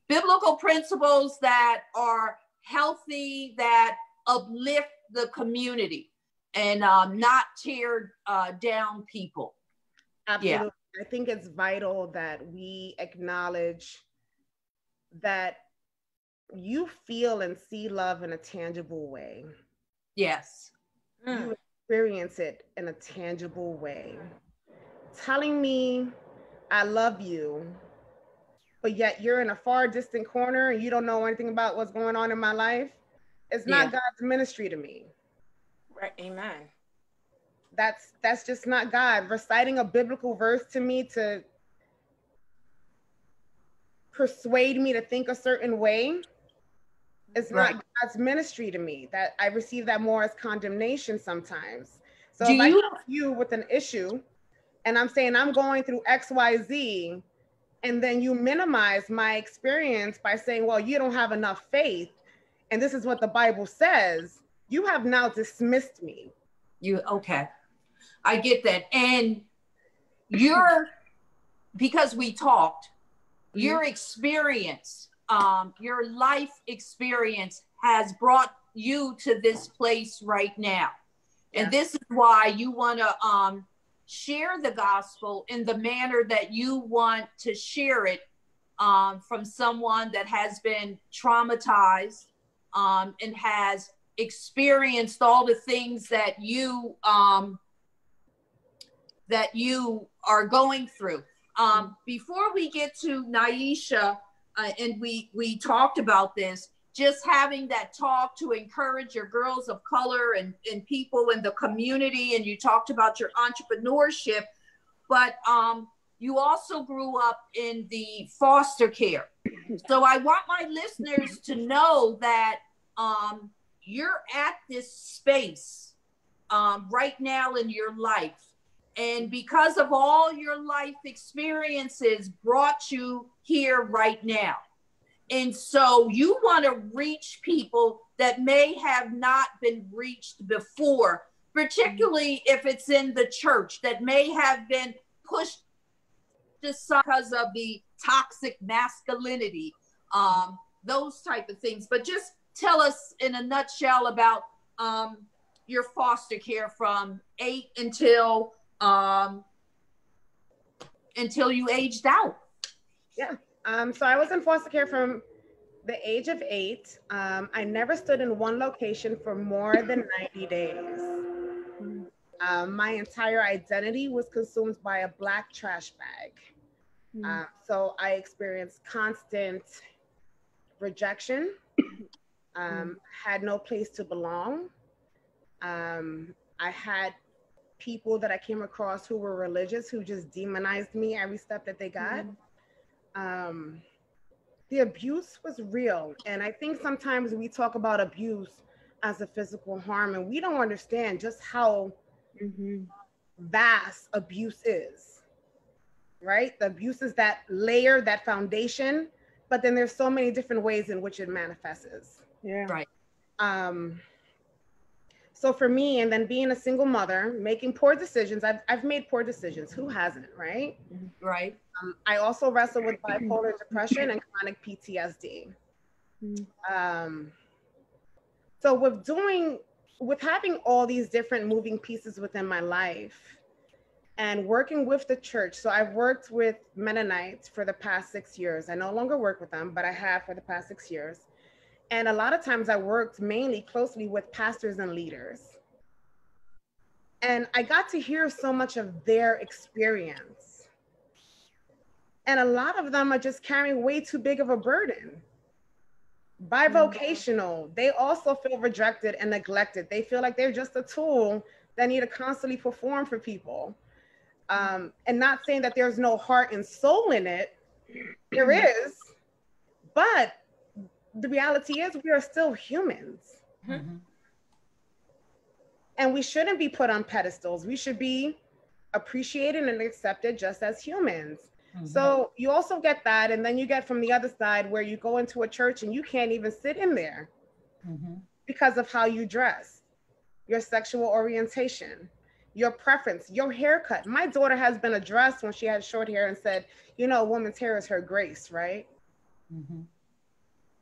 Biblical principles that are healthy, that uplift the community and not tear down people. Absolutely. Yeah. I think it's vital that we acknowledge that you feel and see love in a tangible way. Yes. You experience it in a tangible way. Telling me I love you, but yet you're in a far distant corner and you don't know anything about what's going on in my life, it's not God's ministry to me. Right. Amen. That's just not God. Reciting a biblical verse to me to persuade me to think a certain way is not God's ministry to me. That I receive that more as condemnation sometimes. So if I come to you with an issue and I'm saying I'm going through XYZ, and then you minimize my experience by saying, well, you don't have enough faith, and this is what the Bible says, you have now dismissed me. Okay. I get that. And because we talked, your experience, your life experience has brought you to this place right now. And this is why you want to share the gospel in the manner that you want to share it from someone that has been traumatized and has experienced all the things that you are going through. Before we get to Naisha, and we talked about this, just having that talk to encourage your girls of color and people in the community, and you talked about your entrepreneurship, but you also grew up in the foster care. So I want my listeners to know that you're at this space right now in your life. And because of all your life experiences brought you here right now. And so you want to reach people that may have not been reached before, particularly if it's in the church, that may have been pushed aside because of the toxic masculinity, those type of things. But just tell us in a nutshell about your foster care from 8 until you aged out. Yeah. So I was in foster care from the age of 8. I never stood in one location for more than 90 days. My entire identity was consumed by a black trash bag. So I experienced constant rejection, had no place to belong. I had people that I came across who were religious who just demonized me every step that they got. The abuse was real. And I think sometimes we talk about abuse as a physical harm, and we don't understand just how vast abuse is, right? The abuse is that layer, that foundation but then there's so many different ways in which it manifests. Yeah. Right. So for me, and then being a single mother, making poor decisions, I've made poor decisions. Who hasn't, right? Right. I also wrestle with bipolar depression and chronic PTSD. So with having all these different moving pieces within my life and working with the church. So I've worked with Mennonites for the past 6 years. I no longer work with them, but I have for the past 6 years. And a lot of times I worked mainly closely with pastors and leaders. And I got to hear so much of their experience. And a lot of them are just carrying way too big of a burden. Bivocational, they also feel rejected and neglected. They feel like they're just a tool that need to constantly perform for people. And not saying that there's no heart and soul in it. There is, but the reality is we are still humans. And we shouldn't be put on pedestals. We should be appreciated and accepted just as humans. So you also get that. And then you get from the other side where you go into a church and you can't even sit in there because of how you dress, your sexual orientation, your preference, your haircut. My daughter has been addressed when she had short hair and said, you know, a woman's hair is her grace, right?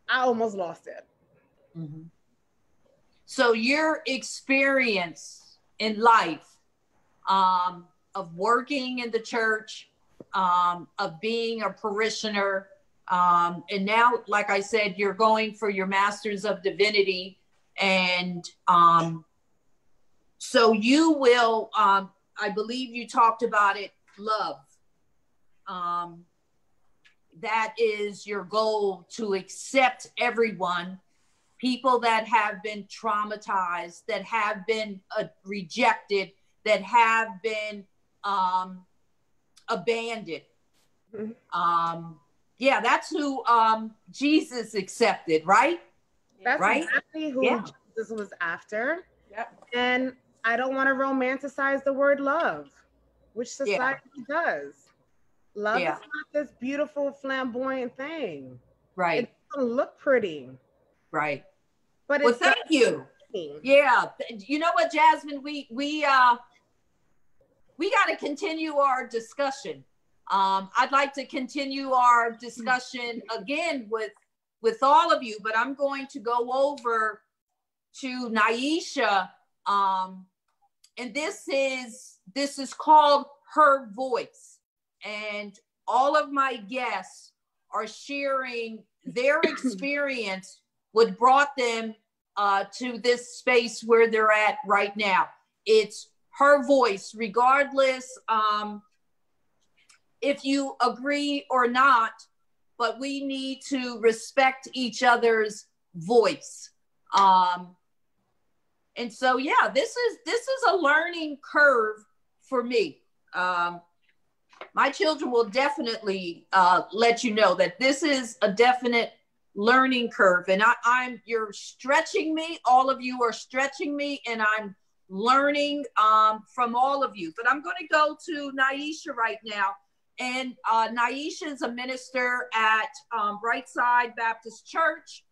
I almost lost it. So your experience in life of working in the church, of being a parishioner, and now, like I said, you're going for your Master's of Divinity. And so you will, I believe you talked about it, love. That is your goal, to accept everyone, people that have been traumatized, that have been rejected, that have been abandoned. Yeah, that's who Jesus accepted, right? That's right? exactly who Jesus was after. And I don't want to romanticize the word love, which society does. Love is not this beautiful, flamboyant thing. Right. It doesn't look pretty. Right. But well, thank you. Yeah. You know what, Jasmine, we got to continue our discussion. I'd like to continue our discussion again with all of you, but I'm going to go over to Naisha. And this is called Her Voice. And all of my guests are sharing their experience, what brought them to this space where they're at right now. It's her voice, regardless if you agree or not, but we need to respect each other's voice. And so, yeah, this is a learning curve for me. My children will definitely let you know that this is a definite learning curve. And you're stretching me. All of you are stretching me, and I'm learning from all of you. But I'm going to go to Naisha right now. And Naisha is a minister at Brightside Baptist Church.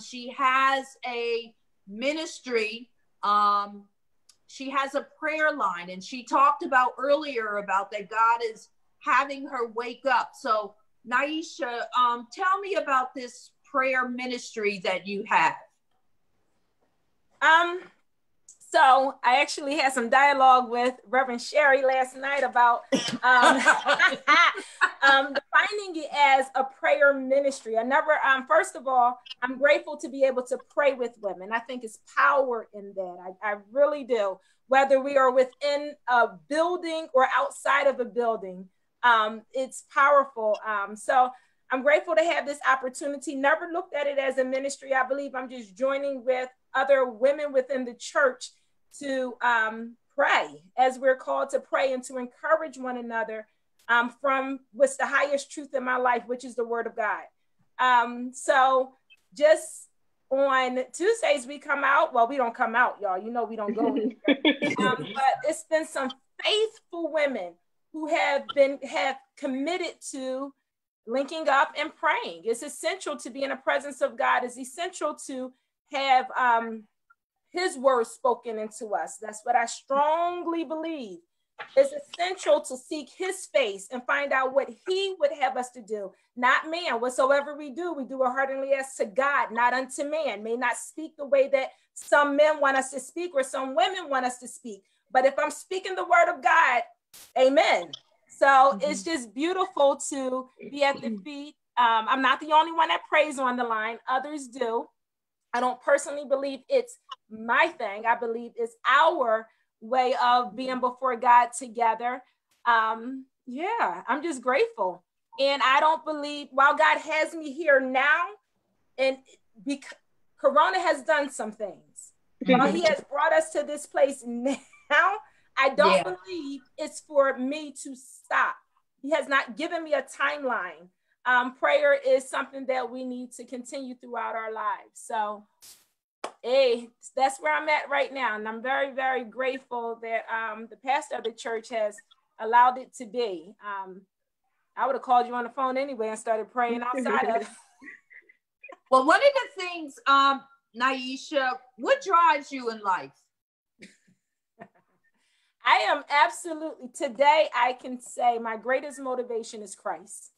She has a ministry. She has a prayer line, and she talked about earlier about that God is having her wake up. So Naisha, tell me about this prayer ministry that you have. So I actually had some dialogue with Reverend Sherry last night about defining it as a prayer ministry. I never, first of all, I'm grateful to be able to pray with women. I think it's power in that. I really do. Whether we are within a building or outside of a building, it's powerful. So I'm grateful to have this opportunity. Never looked at it as a ministry. I believe I'm just joining with other women within the church to pray, as we're called to pray and to encourage one another from what's the highest truth in my life, which is the word of God. So just on Tuesdays we come out. Well, we don't come out, y'all. You know we don't go anywhere. But it's been some faithful women who have committed to linking up and praying. It's essential to be in the presence of God. It's essential to have his word spoken into us. That's what I strongly believe. It's essential to seek his face and find out what he would have us to do, not man. Whatsoever we do it heartily as to God, not unto man. May not speak the way that some men want us to speak or some women want us to speak. But if I'm speaking the word of God, amen. So it's just beautiful to be at the feet. I'm not the only one that prays on the line. Others do. I don't personally believe it's my thing. I believe it's our way of being before God together. Yeah, I'm just grateful. And I don't believe, while God has me here now, and because Corona has done some things, while he has brought us to this place now, I don't believe it's for me to stop. He has not given me a timeline. Prayer is something that we need to continue throughout our lives. So, hey, that's where I'm at right now. And I'm very, very grateful that the pastor of the church has allowed it to be. I would have called you on the phone anyway and started praying outside of. Well, one of the things, Nyesha, what drives you in life? I am absolutely, today I can say my greatest motivation is Christ.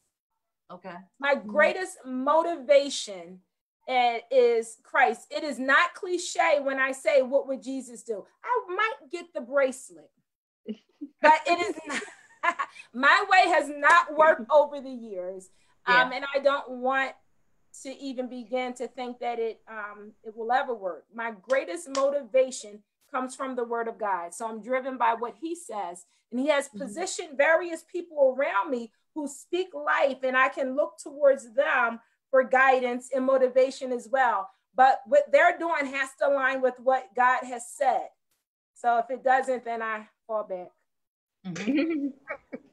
Okay. My greatest motivation is Christ. It is not cliche when I say, what would Jesus do? I might get the bracelet, but it is not. My way has not worked over the years. And I don't want to even begin to think that it will ever work. My greatest motivation comes from the word of God. So I'm driven by what he says, and he has positioned various people around me who speak life, and I can look towards them for guidance and motivation as well. But what they're doing has to align with what God has said. So if it doesn't, then I fall back.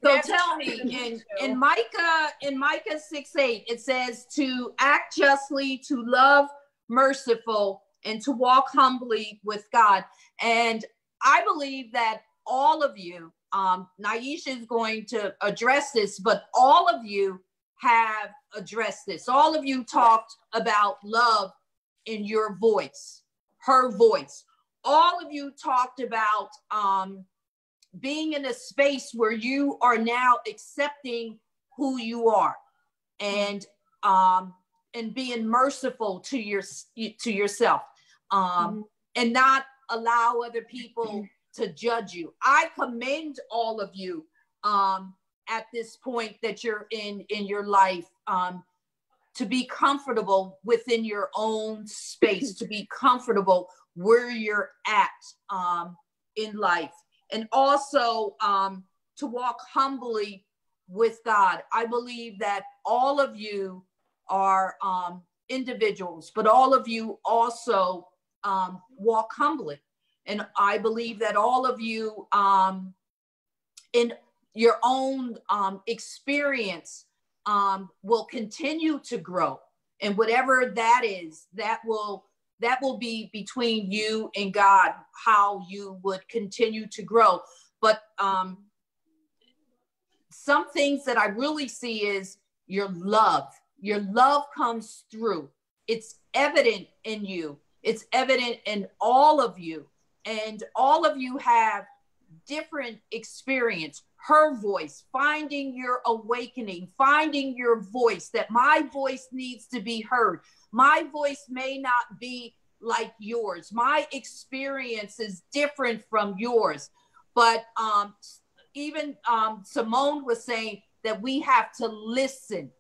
So tell me, in Micah 6:8, it says to act justly, to love merciful, and to walk humbly with God. And I believe that all of you, Nyesha is going to address this, but all of you have addressed this. All of you talked about love in your voice, her voice. All of you talked about being in a space where you are now accepting who you are, and being merciful to yourself, and not allow other people to judge you. I commend all of you at this point that you're in your life, to be comfortable within your own space, to be comfortable where you're at in life, and also to walk humbly with God. I believe that all of you are individuals, but all of you also walk humbly. And I believe that all of you in your own experience will continue to grow. And whatever that is, that will be between you and God, how you would continue to grow. But some things that I really see is your love. Your love comes through. It's evident in you. It's evident in all of you. And all of you have different experience. Her voice, finding your awakening, finding your voice, that my voice needs to be heard. My voice may not be like yours. My experience is different from yours. But even Simone was saying that we have to listen.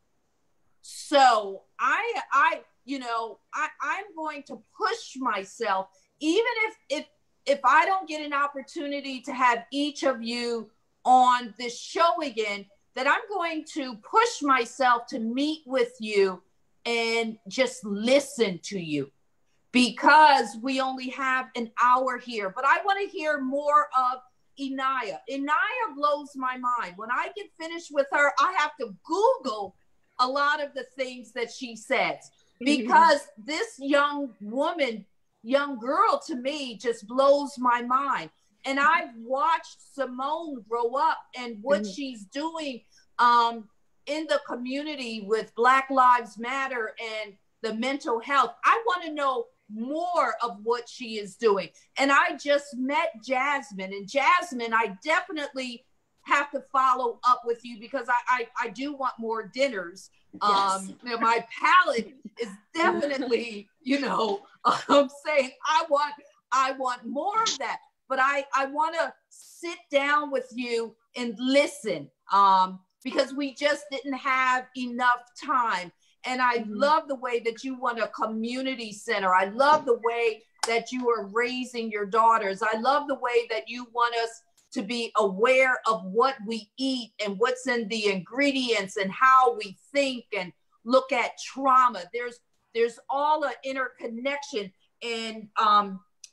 So I'm going to push myself, even if I don't get an opportunity to have each of you on this show again, that I'm going to push myself to meet with you and just listen to you, because we only have an hour here. But I want to hear more of Inaya. Inaya blows my mind. When I get finished with her, I have to Google a lot of the things that she says, because this young girl to me just blows my mind. And I've watched Simone grow up, and what she's doing in the community with Black Lives Matter and the mental health. I want to know more of what she is doing. And I just met Jasmine, and Jasmine, I definitely have to follow up with you because I do want more dinners. Yes. You know, my palate is definitely, you know, saying I want more of that. But I want to sit down with you and listen because we just didn't have enough time. And I love the way that you want a community center. I love the way that you are raising your daughters. I love the way that you want us to be aware of what we eat and what's in the ingredients and how we think and look at trauma. There's all an interconnection. And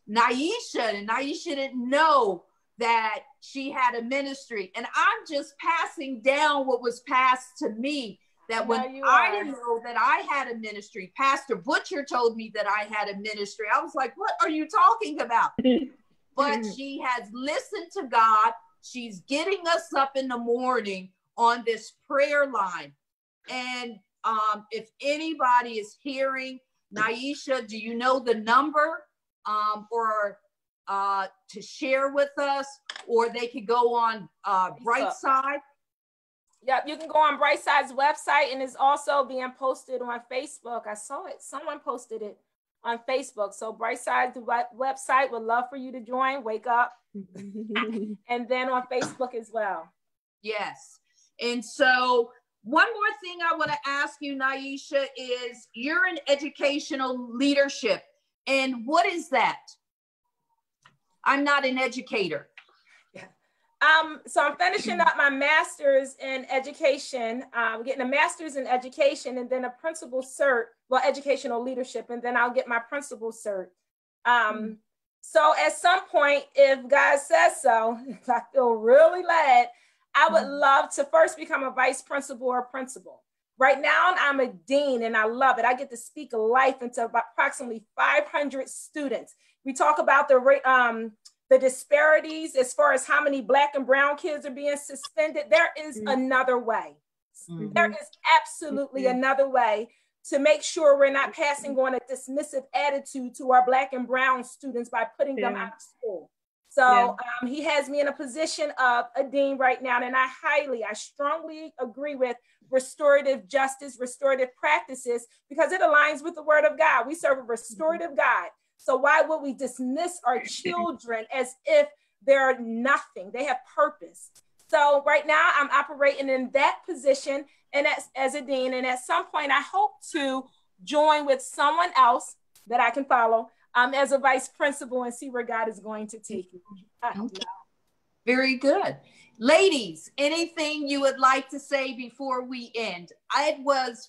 Naisha didn't know that she had a ministry. And I'm just passing down what was passed to me. That when I didn't know that I had a ministry, Pastor Butcher told me that I had a ministry. I was like, what are you talking about? But she has listened to God. She's getting us up in the morning on this prayer line. And if anybody is hearing, Naisha, do you know the number or to share with us? Or they could go on Brightside. Yep, you can go on Brightside's website, and it's also being posted on Facebook. I saw it. Someone posted it on Facebook. So Brightside's website, would love for you to join. Wake up. And then on Facebook as well. Yes. And so one more thing I want to ask you, Naisha, is you're in educational leadership. And what is that? I'm not an educator. So I'm finishing up my master's in education, getting a master's in education and then a principal cert, well, educational leadership, and then I'll get my principal cert. So at some point, if God says so, if I feel really led, I would love to first become a vice principal or principal. Right now, I'm a dean and I love it. I get to speak life into about approximately 500 students. We talk about the disparities as far as how many Black and brown kids are being suspended. There is another way. There is absolutely another way to make sure we're not passing on a dismissive attitude to our Black and brown students by putting them out of school. So he has me in a position of a dean right now, and I strongly agree with restorative justice, restorative practices, because it aligns with the word of God. We serve a restorative God. So why would we dismiss our children as if they're nothing? They have purpose. So right now I'm operating in that position and as a dean. And at some point I hope to join with someone else that I can follow as a vice principal and see where God is going to take me. Very good. Ladies, anything you would like to say before we end?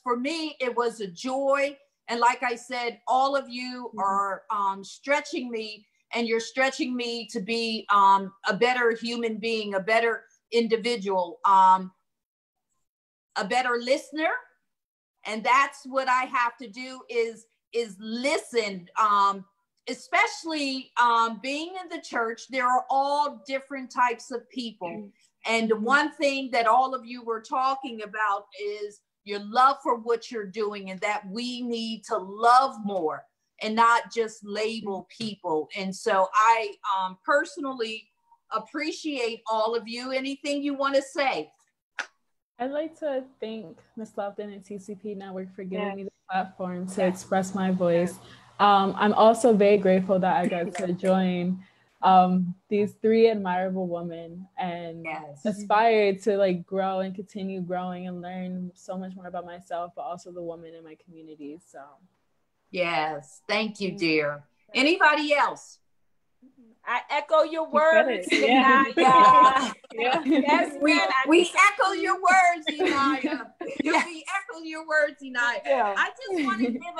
For me, it was a joy. And like I said, all of you are stretching me, and you're stretching me to be a better human being, a better individual, a better listener. And that's what I have to do is listen, especially being in the church. There are all different types of people. And the one thing that all of you were talking about is your love for what you're doing, and that we need to love more and not just label people. And so I personally appreciate all of you. Anything you want to say? I'd like to thank Ms. Lofton and TCP Network for giving me the platform to express my voice. I'm also very grateful that I got to join these three admirable women and aspire to grow and continue growing and learn so much more about myself, but also the women in my community. So yes, thank you, dear. Anybody else? I echo your words. We echo your words, Inaya. We echo your words, Inaya. I just want to give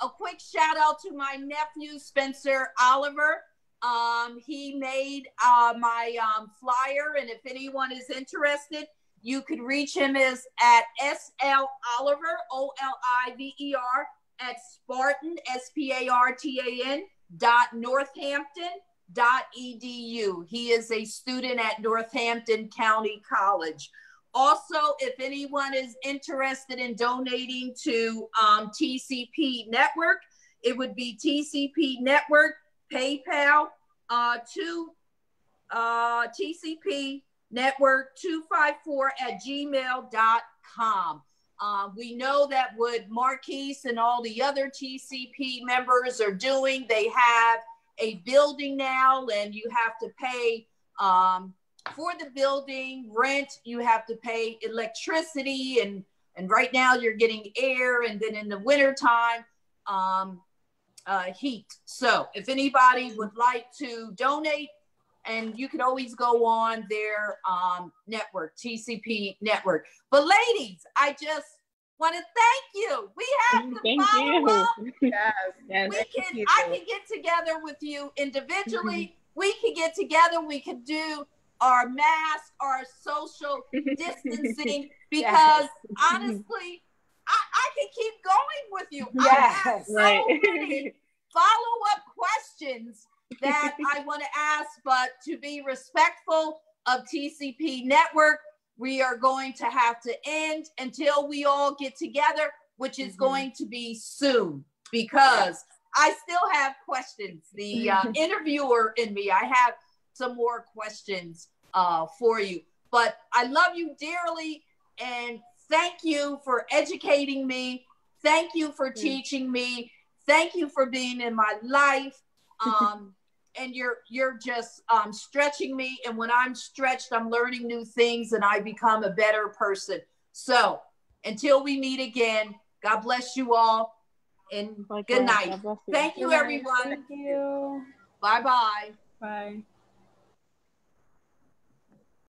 a quick shout out to my nephew, Spencer Oliver. He made my flyer, and if anyone is interested, you could reach him at SL Oliver, OLIVER, at Spartan, SPARTAN.northampton.edu. He is a student at Northampton County College. Also, if anyone is interested in donating to TCP Network, it would be TCP Network, PayPal to TCP Network 254@gmail.com. We know that what Marquise and all the other TCP members are doing, they have a building now, and you have to pay for the building rent, you have to pay electricity, and right now you're getting air, and then in the wintertime, heat. So if anybody would like to donate, and you can always go on their network, TCP Network. But ladies, I just want to thank you. We have to follow up. Yes. I can get together with you individually. We can get together. We can do our mask, our social distancing, because honestly, I can keep going with you. I have so many follow-up questions that I want to ask, but to be respectful of TCP Network, we are going to have to end until we all get together, which is going to be soon, because I still have questions. The interviewer in me, I have some more questions for you, but I love you dearly, and thank you for educating me. Thank you for teaching me. Thank you for being in my life. And you're just stretching me. And when I'm stretched, I'm learning new things, and I become a better person. So until we meet again, God bless you all, and good night. Thank you, everyone. Thank you. Bye-bye. Bye.